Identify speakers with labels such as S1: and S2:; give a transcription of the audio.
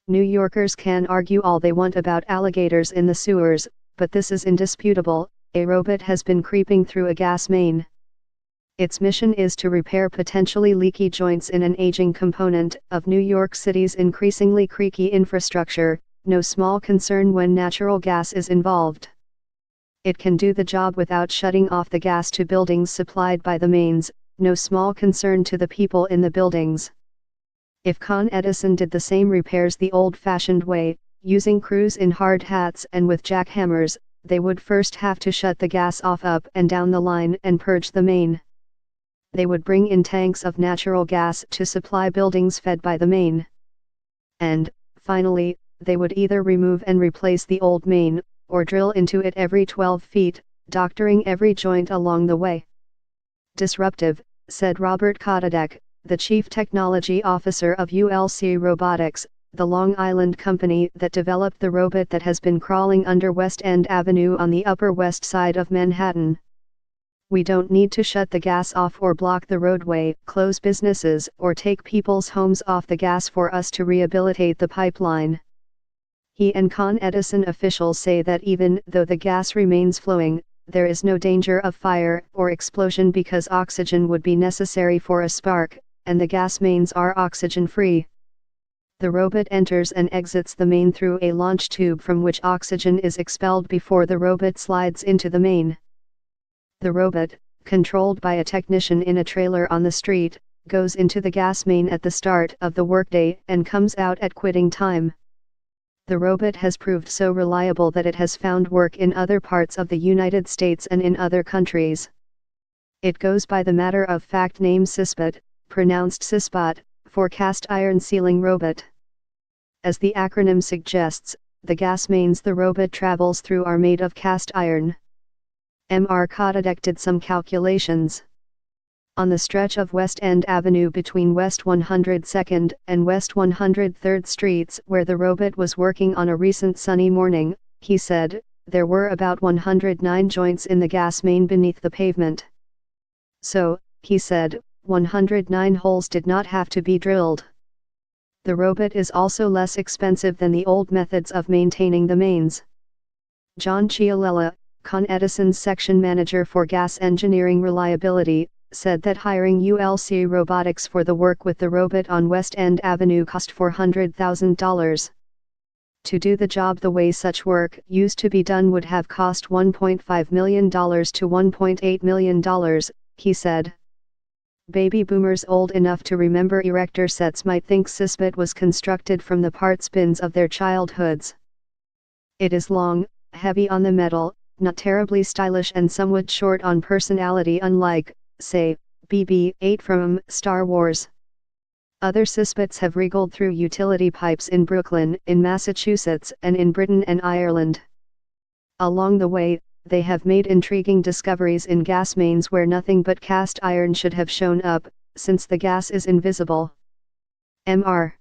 S1: New Yorkers can argue all they want about alligators in the sewers, but this is indisputable: a robot has been creeping through a gas main. Its mission is to repair potentially leaky joints in an aging component of New York City's increasingly creaky infrastructure, no small concern when natural gas is involved. It can do the job without shutting off the gas to buildings supplied by the mains, no small concern to the people in the buildings. If Con Edison did the same repairs the old-fashioned way, using crews in hard hats and with jackhammers, they would first have to shut the gas off up and down the line and purge the main. They would bring in tanks of natural gas to supply buildings fed by the main. And, finally, they would either remove and replace the old main, or drill into it every 12 feet, doctoring every joint along the way. Disruptive, said Robert Kodadek, the chief technology officer of ULC Robotics, the Long Island company that developed the robot that has been crawling under West End Avenue on the Upper West Side of Manhattan. We don't need to shut the gas off or block the roadway, close businesses, or take people's homes off the gas for us to rehabilitate the pipeline. He and Con Edison officials say that even though the gas remains flowing, there is no danger of fire or explosion because oxygen would be necessary for a spark, and the gas mains are oxygen-free. The robot enters and exits the main through a launch tube from which oxygen is expelled before the robot slides into the main. The robot, controlled by a technician in a trailer on the street, goes into the gas main at the start of the workday and comes out at quitting time. The robot has proved so reliable that it has found work in other parts of the United States and in other countries. It goes by the matter-of-fact name CISBOT, pronounced CISBOT, for cast iron sealing robot. As the acronym suggests, the gas mains the robot travels through are made of cast iron. Mr. Kodadek did some calculations. On the stretch of West End Avenue between West 102nd and West 103rd Streets where the robot was working on a recent sunny morning, he said, there were about 109 joints in the gas main beneath the pavement. So, he said, 109 holes did not have to be drilled. The robot is also less expensive than the old methods of maintaining the mains. John Chialella, Con Edison's section manager for gas engineering reliability, said that hiring ULC Robotics for the work with the robot on West End Avenue cost $400,000. To do the job the way such work used to be done would have cost $1.5 million to $1.8 million, he said. Baby boomers old enough to remember erector sets might think CISBOT was constructed from the parts bins of their childhoods. It is long, heavy on the metal, not terribly stylish and somewhat short on personality, unlike, say, BB-8 from Star Wars. Other CISBOTs have wriggled through utility pipes in Brooklyn, in Massachusetts, and in Britain and Ireland. Along the way, they have made intriguing discoveries in gas mains where nothing but cast iron should have shown up, since the gas is invisible. Mr.